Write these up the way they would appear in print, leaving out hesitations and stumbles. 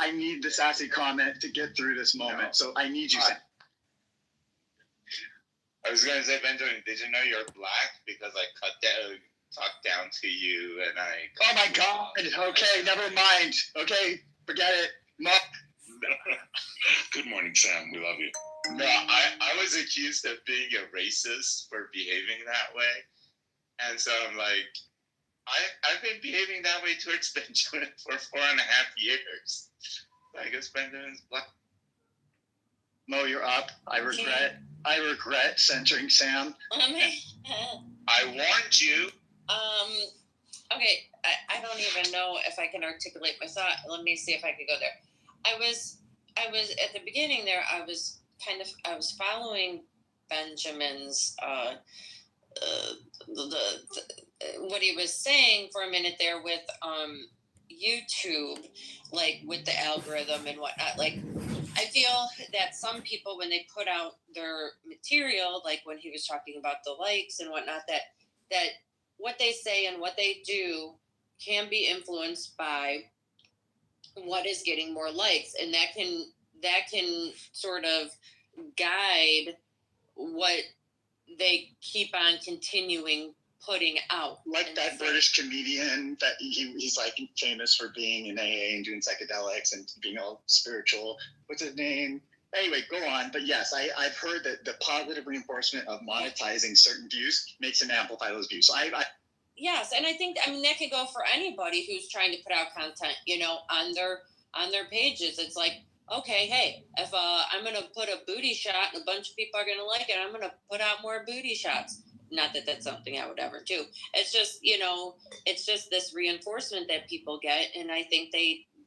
I need the sassy comment to get through this moment. No. So I need you, Sam. I was going to say, Benjamin, did you know you're black? Because I talked down to you and I... Oh, my God. Okay, never mind. Okay, forget it. No. Good morning, Sam. We love you. No, I was accused of being a racist for behaving that way. And so I'm like, I've been behaving that way towards Benjamin for 4.5 years. I guess Benjamin's black. Mo, you're up. I regret censoring Sam. I warned you. Okay, I don't even know if I can articulate my thought. Let me see if I could go there. I was at the beginning there. I was following Benjamin's what he was saying for a minute there with YouTube, like with the algorithm and whatnot. Like, I feel that some people, when they put out their material, like when he was talking about the likes and whatnot, that what they say and what they do can be influenced by what is getting more likes, and that can sort of guide what they keep on continuing putting out. Like that British comedian that he's like famous for being in AA and doing psychedelics and being all spiritual. What's his name? Anyway, go on. But yes, I've heard that the positive reinforcement of monetizing certain views makes them amplify those views. So yes, and I mean that could go for anybody who's trying to put out content, on their pages. It's like, okay, hey, if I'm gonna put a booty shot and a bunch of people are gonna like it, I'm gonna put out more booty shots. Not that that's something I would ever do. It's just, it's just this reinforcement that people get, and I think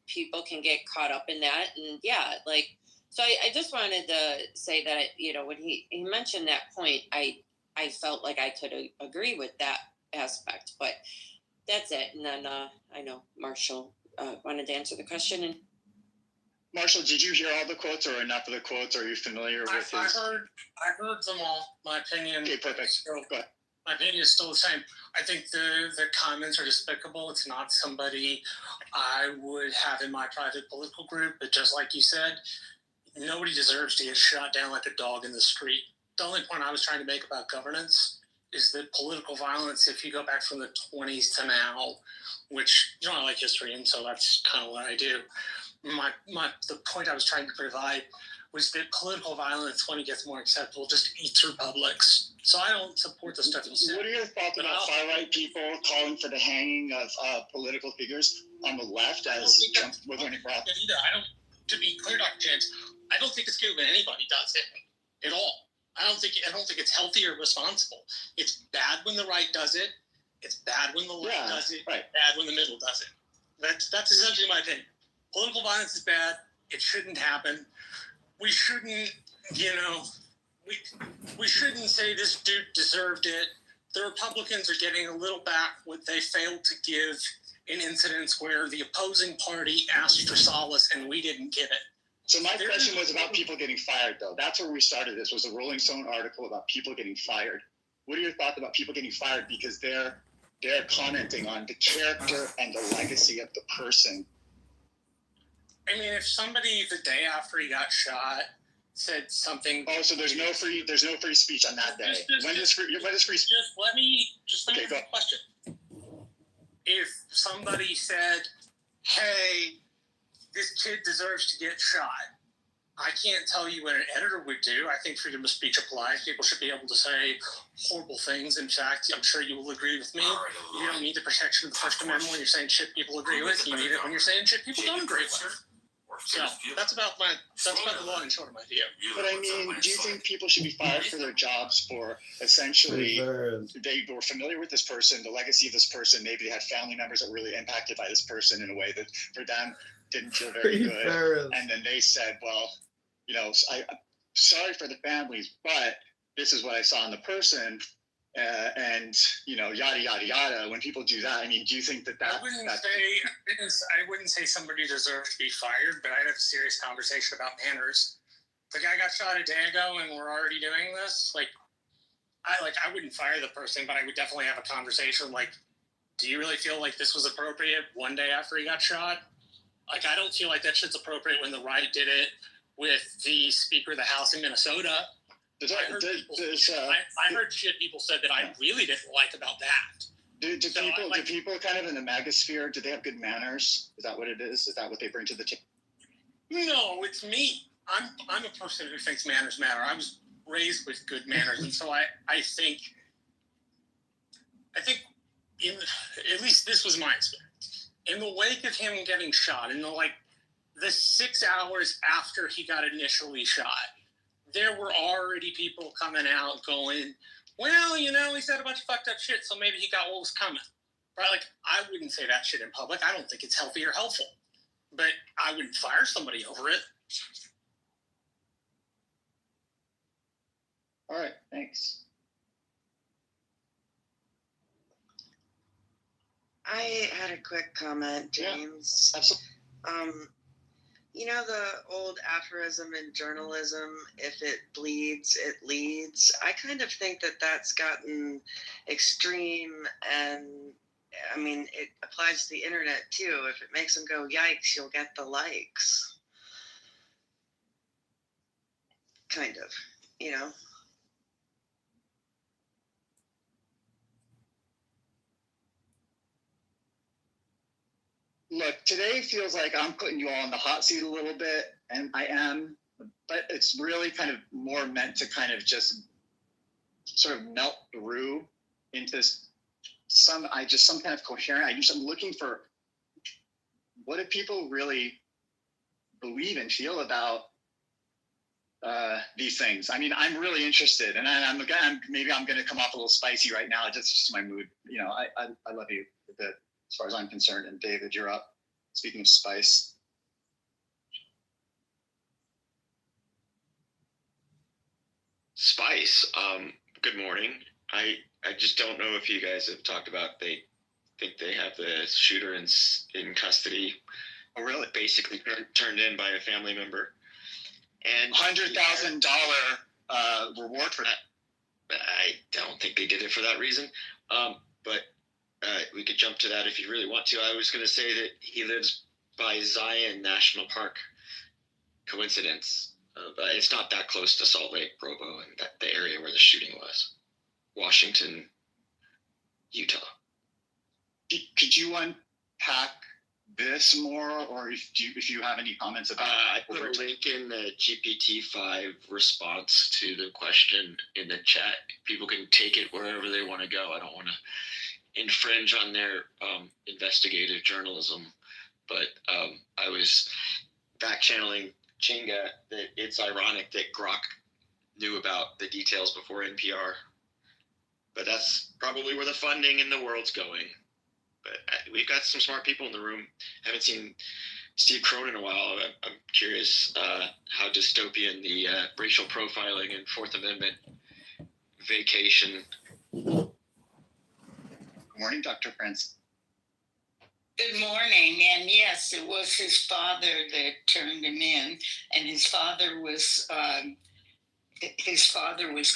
people can get caught up in that, and yeah, like. So I just wanted to say that, when he mentioned that point, I felt like I could agree with that aspect, but that's it. And then I know Marshall wanted to answer the question. And Marshall, did you hear all the quotes or enough of the quotes? Are you familiar with his? I heard them all. My opinion. Okay, perfect. Go ahead. My opinion is still the same. I think the comments are despicable. It's not somebody I would have in my private political group, but just like you said, nobody deserves to get shot down like a dog in the street. The only point I was trying to make about governance is that political violence, if you go back from the 20s to now, which, I like history, and so that's kind of what I do. The point I was trying to provide was that political violence, when it gets more acceptable, just eats republics. So I don't support the stuff you said. What are your thoughts about far-right people calling for the hanging of political figures on the left as Trump was on a problem? To be clear, Dr. James, I don't think it's good when anybody does it at all. I don't think it's healthy or responsible. It's bad when the right does it. It's bad when the left does it. Right. Bad when the middle does it. That's essentially my opinion. Political violence is bad. It shouldn't happen. We shouldn't, we shouldn't say this dude deserved it. The Republicans are getting a little back what they failed to give in incidents where the opposing party asked for solace and we didn't give it. So my question was about people getting fired, though. That's where we started. This was a Rolling Stone article about people getting fired. What are your thoughts about people getting fired because they're commenting on the character and the legacy of the person? I mean, if somebody the day after he got shot said something. Oh, so there's no free speech on that day. When is free speech? Just let me ask a question. If somebody said, "Hey, this kid deserves to get shot," I can't tell you what an editor would do. I think freedom of speech applies. People should be able to say horrible things. In fact, I'm sure you will agree with me. You don't need the protection of the First Amendment when you're saying shit people agree with. You need it when you're saying shit people don't agree with. So that's about the long and short of my view. But I mean, do you think people should be fired for their jobs for essentially they were familiar with this person, the legacy of this person? Maybe they had family members that were really impacted by this person in a way that for them didn't feel very good. And then they said, well, I'm sorry for the families, but this is what I saw in the person. And yada yada yada. When people do that, I mean, do you think that I wouldn't say somebody deserves to be fired, but I'd have a serious conversation about manners. The guy got shot a day ago, and we're already doing this. I wouldn't fire the person, but I would definitely have a conversation. Like, do you really feel like this was appropriate one day after he got shot? Like, I don't feel like that shit's appropriate when the right did it with the Speaker of the I heard shit people said that I really didn't like about that. Do people kind of in the MAGA sphere, do they have good manners? Is that what it is? Is that what they bring to the table? No, it's me. I'm a person who thinks manners matter. I was raised with good manners, and so I think at least this was my experience. In the wake of him getting shot, in the 6 hours after he got initially shot, there were already people coming out going, well, he said a bunch of fucked up shit, so maybe he got what was coming. Right? Like, I wouldn't say that shit in public. I don't think it's healthy or helpful. But I wouldn't fire somebody over it. All right, thanks. I had a quick comment, James. Yeah, absolutely. The old aphorism in journalism, if it bleeds, it leads. I kind of think that that's gotten extreme, and it applies to the internet too. If it makes them go, yikes, you'll get the likes. Kind of, Look, today feels like I'm putting you all in the hot seat a little bit, and I am, but it's really kind of more meant to kind of just sort of melt through into some kind of coherent. I'm looking for, what do people really believe and feel about these things? I'm really interested, and maybe I'm going to come off a little spicy right now. It's just my mood. I love you a bit, as far as I'm concerned. And David, you're up. Speaking of spice. Spice. Good morning. I just don't know if you guys have talked about, they think they have the shooter in custody. Oh, really? Basically turned in by a family member. And $100,000 reward for that. I don't think they did it for that reason. But we could jump to that if you really want to. I was going to say that he lives by Zion National Park. Coincidence. But it's not that close to Salt Lake, Provo, and the area where the shooting was. Washington, Utah. Could you unpack this more, or if you have any comments about I put a link in the GPT-5 response to the question in the chat. People can take it wherever they want to go. I don't want to infringe on their investigative journalism, but I was back channeling Chinga that it's ironic that Grok knew about the details before NPR, but that's probably where the funding in the world's going. But we've got some smart people in the room. Haven't seen Steve Cronin in a while. I'm curious how dystopian the racial profiling and Fourth Amendment vacation. Good morning, Dr. Prince. Good morning. And yes, it was his father that turned him in, and his father was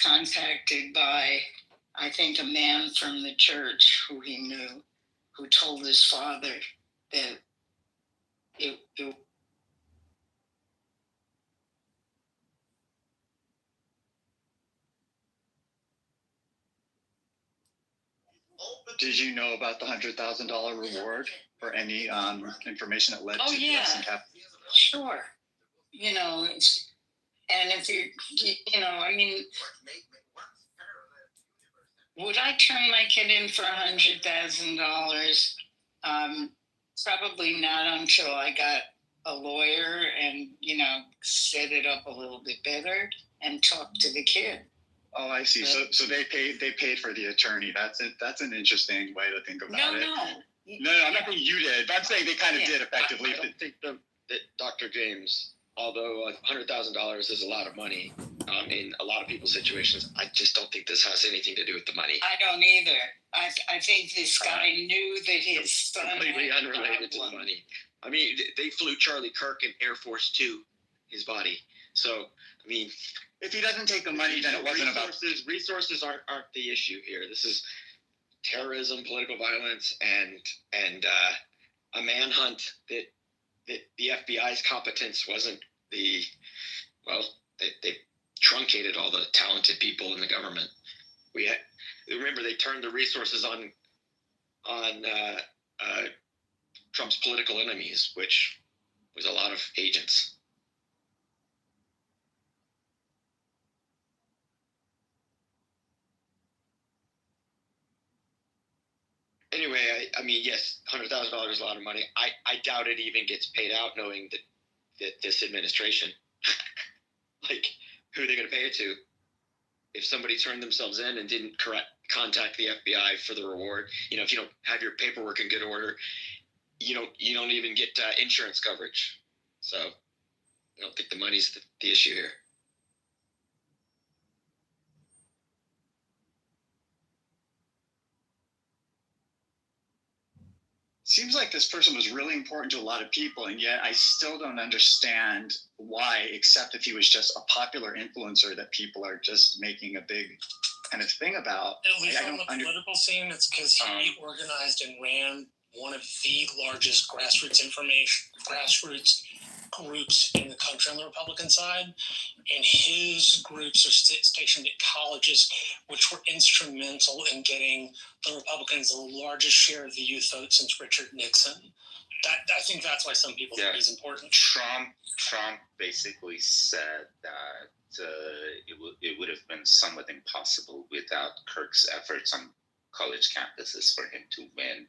contacted by, I think, a man from the church who he knew, who told his father that it Did you know about the $100,000 reward for any information that led to the arrest? Sure. And if would I turn my kid in for $100,000? Probably not until I got a lawyer and, set it up a little bit better and talk to the kid. Oh, I see. So they paid for the attorney. That's an interesting way to think about it. No, I'm not saying you did, but I'm saying they kind of did effectively. I don't think that Dr. James, although $100,000 is a lot of money in a lot of people's situations, I just don't think this has anything to do with the money. I don't either. I think this guy knew that his son completely unrelated to the money. I mean, they flew Charlie Kirk in Air Force 2, his body. So, I mean, if he doesn't take the money, then it wasn't about resources aren't the issue here. This is terrorism, political violence, and a manhunt that the FBI's competence wasn't they truncated all the talented people in the government. Remember, they turned the resources on Trump's political enemies, which was a lot of agents. Anyway, I mean, yes, $100,000 is a lot of money. I doubt it even gets paid out, knowing that this administration, like, who are they going to pay it to? If somebody turned themselves in and didn't contact the FBI for the reward, if you don't have your paperwork in good order, you don't even get insurance coverage. So I don't think the money's the issue here. Seems like this person was really important to a lot of people, and yet I still don't understand why, except if he was just a popular influencer that people are just making a big kind of thing about. At least on the political scene, it's because he organized and ran one of the largest grassroots groups in the country on the Republican side, and his groups are stationed at colleges, which were instrumental in getting the Republicans the largest share of the youth vote since Richard Nixon. I think that's why some people think he's important. Trump basically said that it would have been somewhat impossible without Kirk's efforts on college campuses for him to win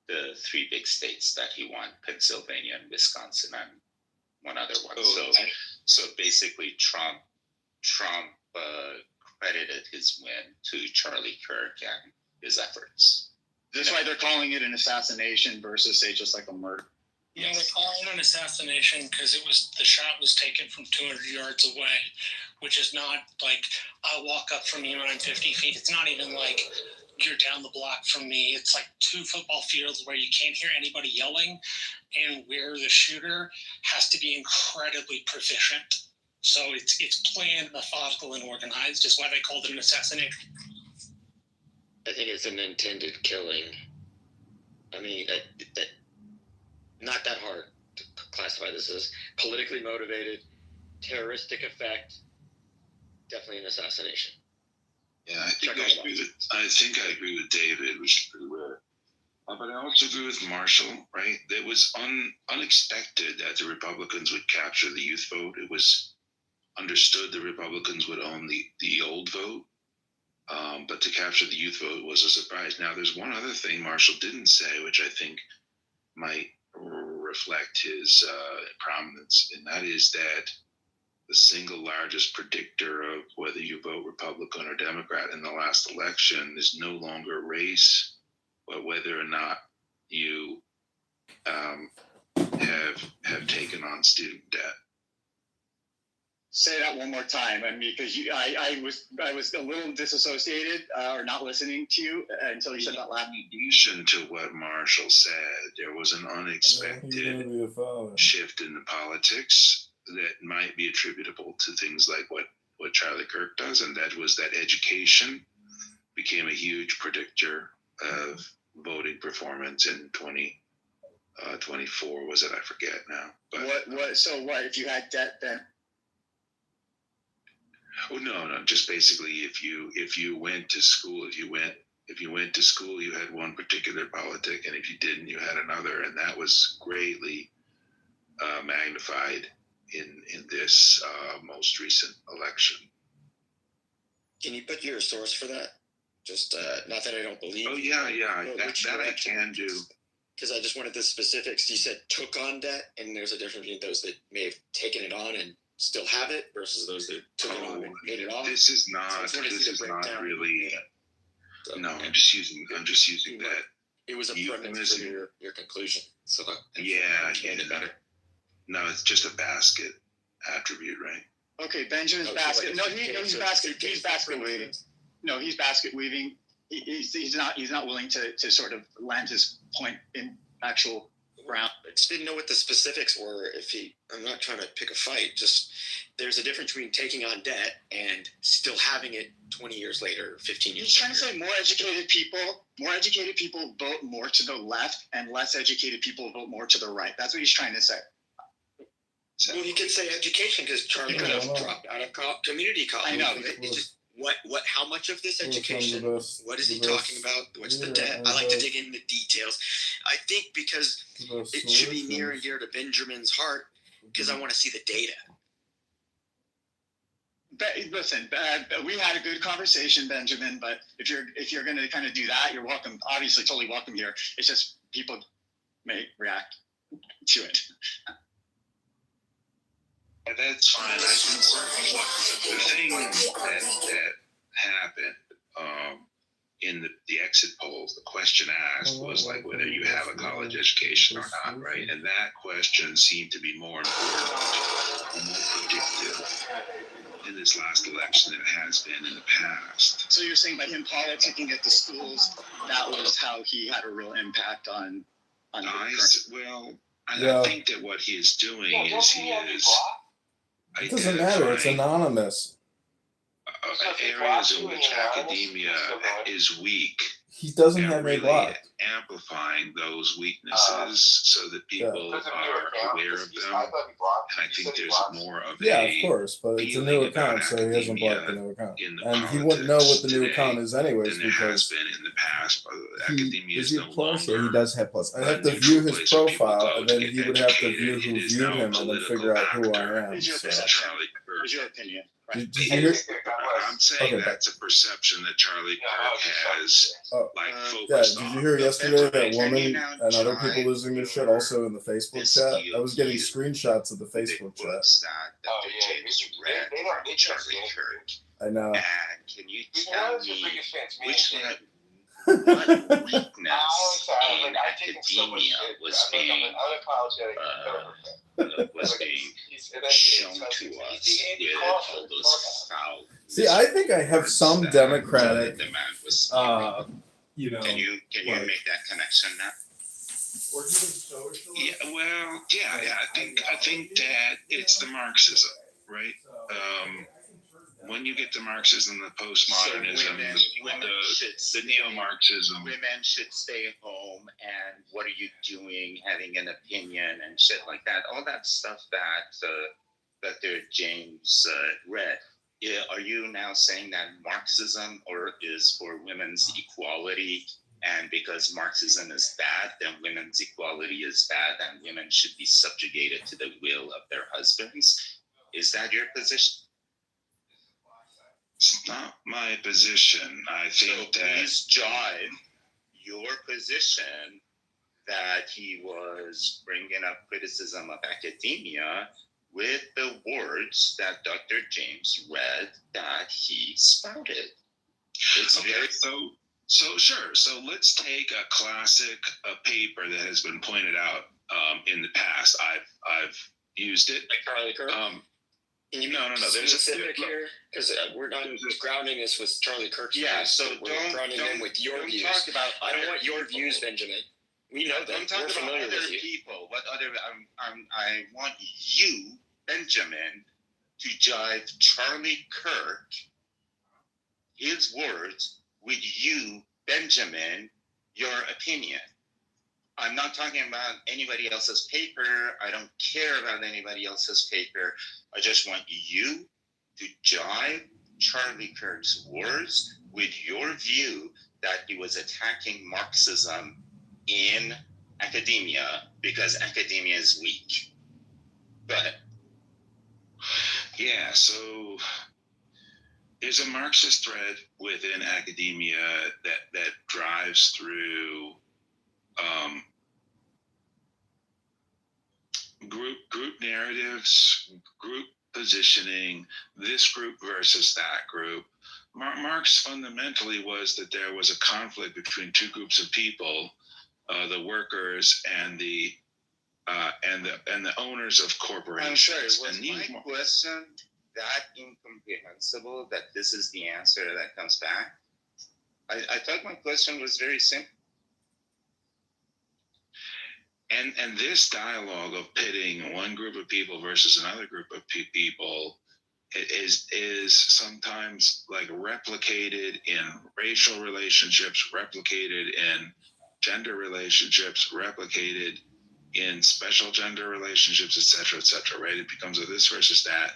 the three big states that he won, Pennsylvania and Wisconsin and one other one. So basically Trump credited his win to Charlie Kirk and his efforts. That's why they're calling it an assassination versus, say, just like a murder. Yeah, they're calling it an assassination because the shot was taken from 200 yards away, which is not like I walk up from you and I'm 50 feet. It's not even like you're down the block from me. It's like 2 football fields where you can't hear anybody yelling, and where the shooter has to be incredibly proficient. So it's planned, methodical, and organized. Is why they called it an assassination. I think it's an intended killing. I mean, that not that hard to classify this as politically motivated, terroristic effect. Definitely an assassination. Yeah, I think I agree with David, which is pretty rare. But I also agree with Marshall, right? It was unexpected that the Republicans would capture the youth vote. It was understood the Republicans would own the old vote. But to capture the youth vote was a surprise. Now, there's one other thing Marshall didn't say, which I think might reflect his prominence, and that is that the single largest predictor of whether you vote Republican or Democrat in the last election is no longer race, but whether or not you have taken on student debt. Say that one more time. I mean, because I was a little disassociated or not listening to you until you said that last. In addition to what Marshall said, there was an unexpected shift in the politics that might be attributable to things like what Charlie Kirk does, and that was that education became a huge predictor of voting performance in 2024. Was it? I forget now. But So what if you had debt then? Oh no! Just basically, if you went to school, if you went to school, you had one particular politic, and if you didn't, you had another, and that was greatly magnified in this most recent election. Can you put your source for that? Just not that I don't believe. Oh yeah, that I can do. Because I just wanted the specifics. You said took on debt, and there's a difference between those that may have taken it on and still have it versus those that took it on and made it off. This is not really. So, no, I'm just using that. It was a premise for your conclusion. So yeah. No, it's just a basket attribute, right? Okay, Benjamin's basket. No, he's basket weaving. No, he's basket weaving. He's not willing to sort of land his point in actual ground. I just didn't know what the specifics were. I'm not trying to pick a fight. Just there's a difference between taking on debt and still having it 20 years later, 15 years. He's trying to say more educated people vote more to the left, and less educated people vote more to the right. That's what he's trying to say. Well, you could say education because Charlie could have dropped out of community college. I know. It's just how much of this education? What is he talking about? What's the debt? I like to dig into details. I think because it should be near and dear to Benjamin's heart because I want to see the data. But listen, we had a good conversation, Benjamin. But if you're going to kind of do that, you're welcome. Obviously, totally welcome here. It's just people may react to it. That's fine. I think the thing that happened in the exit polls, the question asked was like whether you have a college education or not, right? And that question seemed to be more important and more predictive in this last election than it has been in the past. So you're saying by him politicking at the schools, that was how he had a real impact on I think that what he is doing is he is it doesn't matter. It's anonymous. Areas in which academia is weak. He doesn't have really a block. Amplifying those weaknesses so that people are aware of them. And I think there's more of of course, but it's a new account, so he hasn't blocked the new account. And he wouldn't know what the new account is anyways because has been in the past. Academia is no plus? longer. He does have plus. I have to view his profile, and then he would have to view who viewed him, and then figure out who I am. Is your opinion? Right. I'm saying that's a perception that Charlie Kirk has focused on. Did you hear yesterday that woman and other people losing their shit also in the Facebook chat? I was getting screenshots of the Facebook chat. They don't need Charlie Kirk. I know. And can you tell me which what weakness in academia was being shown to us with all those foul? See, I think I have some Democratic. Can you make that connection now? I think that it's the Marxism, right? When you get to Marxism, the postmodernism, the neo-Marxism. Women should stay home, and what are you doing, having an opinion and shit like that. All that stuff that James read. Are you now saying that Marxism is for women's equality, and because Marxism is bad, then women's equality is bad, and women should be subjugated to the will of their husbands? Is that your position? It's not my position. I think that please jive your position that he was bringing up criticism of academia with the words that Dr. James read that he spouted. So let's take a classic paper that has been pointed out in the past. I've used it. Like Charlie Kirk? No. There's a specific here because we're not grounding this with Charlie Kirk's views. So we're grounding them with your views. Talk about I don't want your views, Benjamin. We know that. We're familiar with you. People. What other? I want you, Benjamin, to jive Charlie Kirk, his words, with you, Benjamin, your opinion. I'm not talking about anybody else's paper. I don't care about anybody else's paper. I just want you to jive Charlie Kirk's words with your view that he was attacking Marxism in academia because academia is weak. Go ahead. Yeah, so there's a Marxist thread within academia that drives through group narratives, group positioning, this group versus that group. Marx fundamentally was that there was a conflict between two groups of people, the workers and the owners of corporations. I'm sorry, was my question that incomprehensible that this is the answer that comes back? I thought my question was very simple. And this dialogue of pitting one group of people versus another group of people is sometimes like replicated in racial relationships, replicated in gender relationships, replicated in special gender relationships, etc., right? It becomes a this versus that,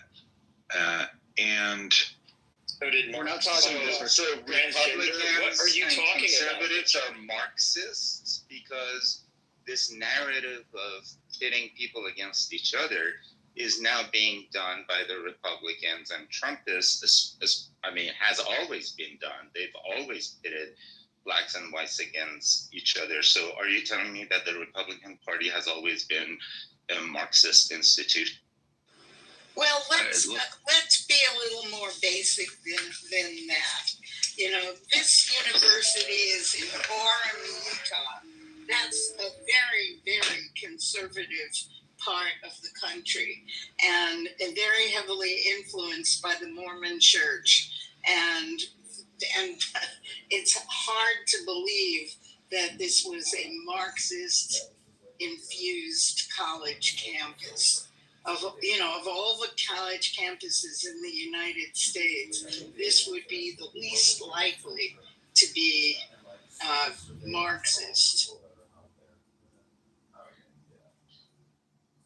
and we're not talking about so Republicans what are you and talking conservatives are Marxists because this narrative of pitting people against each other is now being done by the Republicans and Trumpists. Has always been done. They've always pitted blacks and whites against each other. So are you telling me that the Republican Party has always been a Marxist institution? Well, let's be a little more basic than that. You know, this university is in Orem, Utah. That's a very, very conservative part of the country and very heavily influenced by the Mormon Church. And it's hard to believe that this was a Marxist-infused college campus. Of all the college campuses in the United States, this would be the least likely to be Marxist.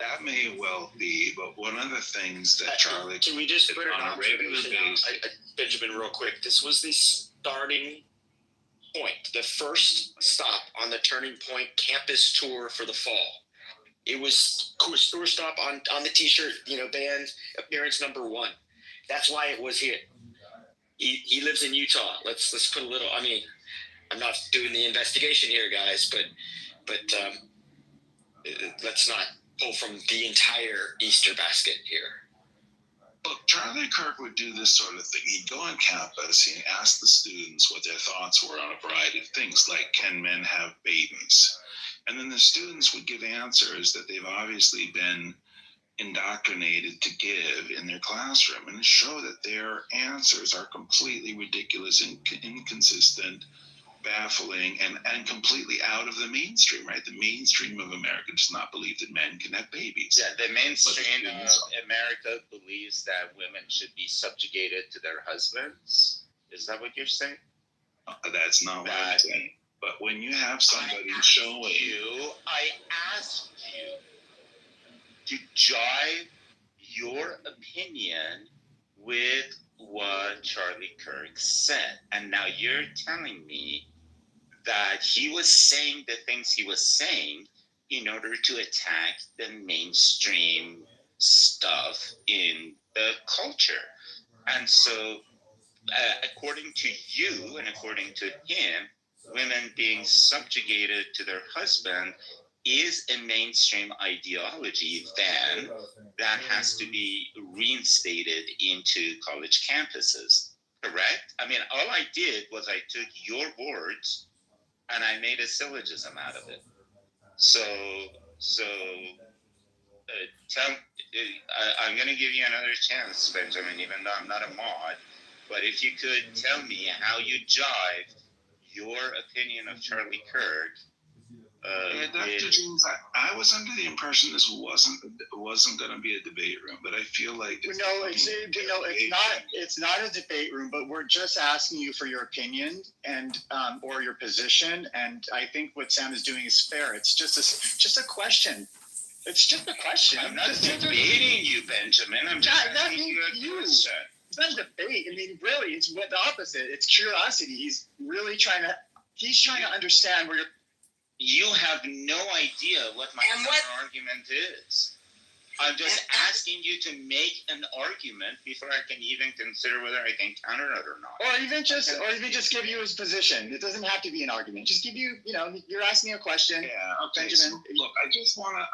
that may well be, but one of the things that Charlie can we just put on a regular basis, Benjamin, real quick. This was the starting point, the first stop on the Turning Point campus tour for the fall. It was tour stop on the T-shirt, band appearance number 1. That's why it was here. He lives in Utah. Let's put a little. I mean, I'm not doing the investigation here, guys, but let's not pull from the entire Easter basket here. Look, Charlie Kirk would do this sort of thing. He'd go on campus and ask the students what their thoughts were on a variety of things, like can men have babies? And then the students would give answers that they've obviously been indoctrinated to give in their classroom, and show that their answers are completely ridiculous and inconsistent, baffling, and completely out of the mainstream, right? The mainstream of America does not believe that men can have babies. Yeah, the mainstream of America believes that women should be subjugated to their husbands. Is that what you're saying? That's not what I'm saying. But when you have somebody showing I asked you to jive your opinion with what Charlie Kirk said. And now you're telling me that he was saying the things he was saying in order to attack the mainstream stuff in the culture. And so, according to you and according to him, women being subjugated to their husband is a mainstream ideology then that has to be reinstated into college campuses, correct? I mean, all I did was I took your words and I made a syllogism out of it. I'm going to give you another chance, Benjamin, even though I'm not a mod, but if you could tell me how you jive your opinion of Charlie Kirk. Dr. James, I was under the impression this wasn't going to be a debate room, but I feel like it's not a debate room, but we're just asking you for your opinion and or your position, and I think what Sam is doing is fair. It's just a question. It's just a question. I'm not debating you, Benjamin. I'm just asking you a question. It's not a debate. I mean, really, it's the opposite. It's curiosity. He's trying to understand where you're. You have no idea what my argument is. I'm just asking you to make an argument before I can even consider whether I can counter it or not. Or even just give you his position. It doesn't have to be an argument. Just give you, you're asking a question. Yeah. Okay. Benjamin. So, look, I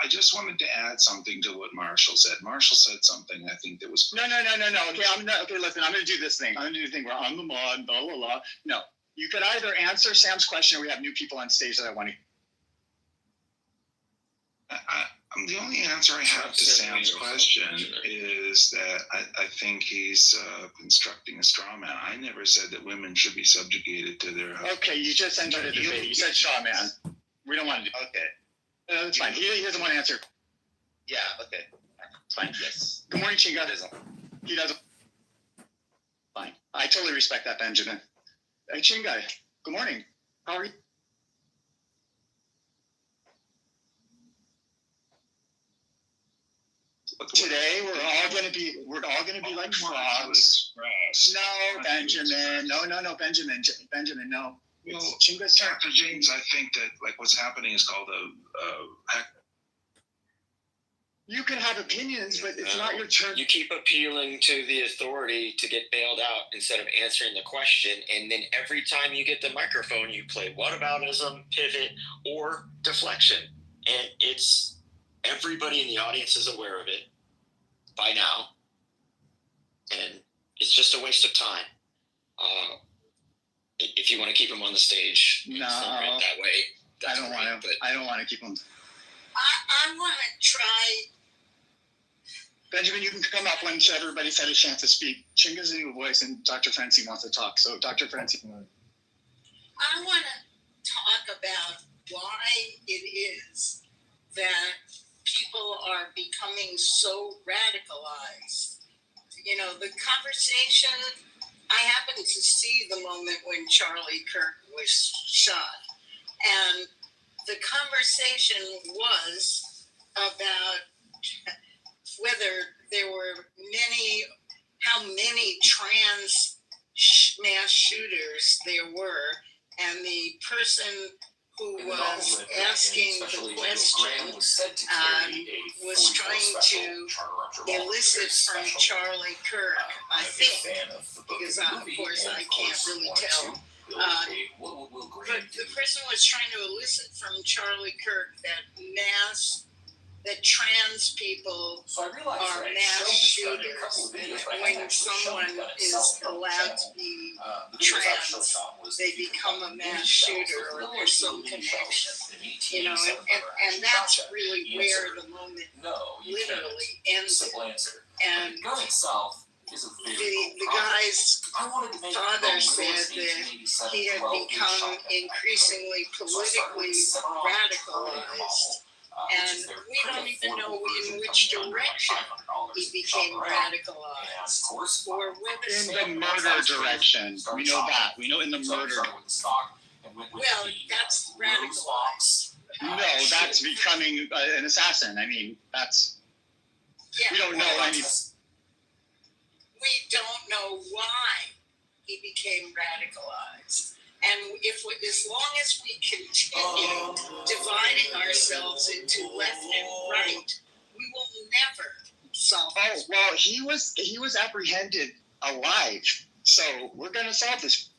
just wanted to add something to what Marshall said. Marshall said something I think that was. No. Okay, listen. I'm going to do this thing. I'm going to do the thing where I'm the mod. Blah blah blah. No, you could either answer Sam's question, or we have new people on stage that I want to. The only answer I have to Sam's question is that I think he's constructing a straw man. I never said that women should be subjugated to their husbands. Okay, you just entered a debate. You said straw man. We don't want to do. Okay. It's fine. He doesn't want to answer. Yeah, okay. It's fine. Yes. Good morning, Chinga. He doesn't. Fine. I totally respect that, Benjamin. Hey, Chinga. Good morning. How are you? Today we're all gonna be like frogs. No, Benjamin. No, Benjamin. Benjamin, no. Well, Chinga's turn. Dr. James, I think that like what's happening is called a You can have opinions, but it's not your turn. You keep appealing to the authority to get bailed out instead of answering the question, and then every time you get the microphone, you play whataboutism, pivot, or deflection. And it's everybody in the audience is aware of it by now, and it's just a waste of time. If you want to keep him on the stage, No, that way. I don't want to. I don't want to keep him. I want to try. Benjamin, you can come up once everybody's had a chance to speak. Chinga's a new voice, and Dr. Francine wants to talk. So, Dr. Francine. I want to talk about why it is that people are becoming so radicalized. You know, the conversation, I happened to see the moment when Charlie Kirk was shot. And the conversation was about whether there were how many trans mass shooters there were, and the person who was asking the question was trying to elicit from Charlie Kirk, I think, because of course I can't really tell, but the person was trying to elicit from Charlie Kirk that trans people are mass shooters, and when someone is allowed to be trans, they become a mass shooter, or there's some connection, you know, and that's really where the moment literally ended. And the guy's father said that he had become increasingly politically radicalized. And we don't even know in which direction he became radicalized, or whether in the murder direction. We know that. We know in the murder. Well, that's radicalized. No, that's becoming an assassin. I mean, that's. Yeah. We don't know. I mean, we don't know why he became radicalized. And as long as we continue dividing ourselves into left and right, we will never solve this. Well, he was apprehended alive, so we're going to solve this.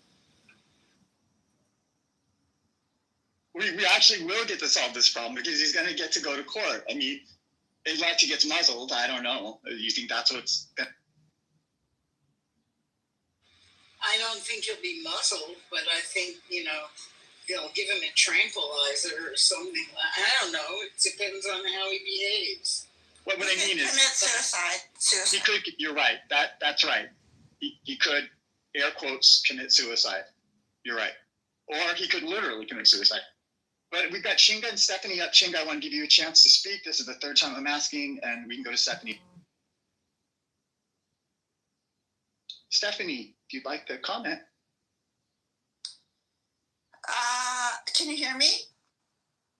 We actually will get to solve this problem because he's going to get to go to court. I mean, unless he gets muzzled, I don't know. You think that's what's... I don't think he'll be muzzled, but I think, you know, they'll give him a tranquilizer or something. I don't know. It depends on how he behaves. What I mean is... Commit suicide. He could, you're right. That's right. He could, air quotes, commit suicide. You're right. Or he could literally commit suicide. But we've got Chinga and Stephanie up. Chinga, I want to give you a chance to speak. This is the third time I'm asking, and we can go to Stephanie. Stephanie, if you'd like to comment. Can you hear me?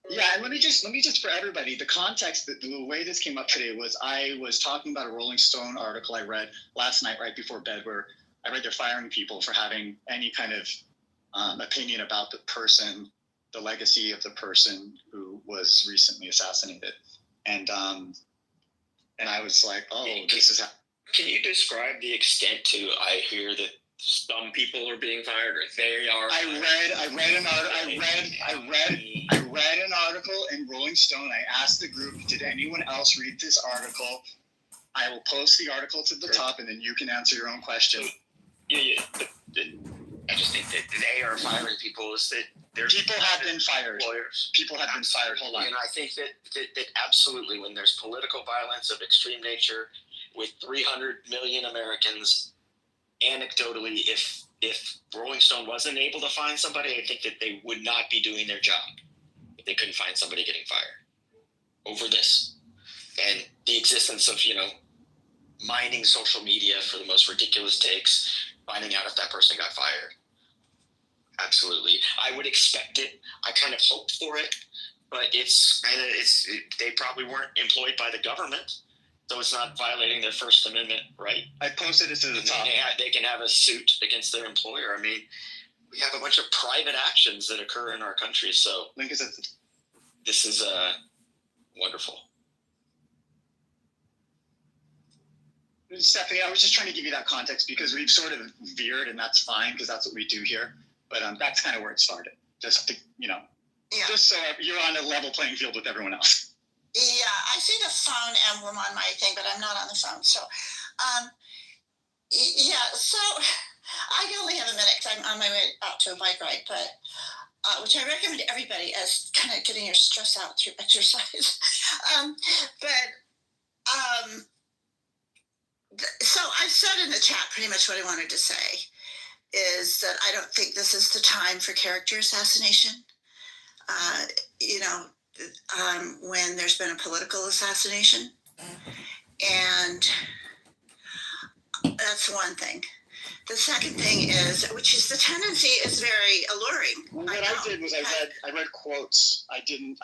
Yeah, and let me just for everybody, the context, the way this came up today was I was talking about a Rolling Stone article I read last night right before bed where I read they're firing people for having any kind of opinion about the person, the legacy of the person who was recently assassinated. And I was like, oh, this is how. Can you describe the extent to I hear that some people are being fired or they are? I read an article in Rolling Stone. I asked the group, did anyone else read this article? I will post the article to the top, and then you can answer your own question. Yeah. I just think that they are firing people. Is that people have been fired? Lawyers. People have been fired. Hold on. And I think that absolutely, when there's political violence of extreme nature, with 300 million Americans, anecdotally, if Rolling Stone wasn't able to find somebody, I think that they would not be doing their job if they couldn't find somebody getting fired. over this. And the existence of, mining social media for the most ridiculous takes, finding out if that person got fired. Absolutely. I would expect it. I kind of hoped for it, but they probably weren't employed by the government, so it's not violating their First Amendment right. I posted it to the top. They can have a suit against their employer. I mean, we have a bunch of private actions that occur in our country, so link is at this is wonderful. Stephanie, I was just trying to give you that context because we've sort of veered, and that's fine because that's what we do here. But that's kind of where it started. Just to, just so you're on a level playing field with everyone else. Yeah, I see the phone emblem on my thing, but I'm not on the phone. So, so I only have a minute because I'm on my way out to a bike ride, but which I recommend to everybody as kind of getting your stress out through exercise. So I said in the chat pretty much what I wanted to say is that I don't think this is the time for character assassination. When there's been a political assassination. And that's one thing. The second thing is, which is the tendency is very alluring. What I did was I read quotes. I didn't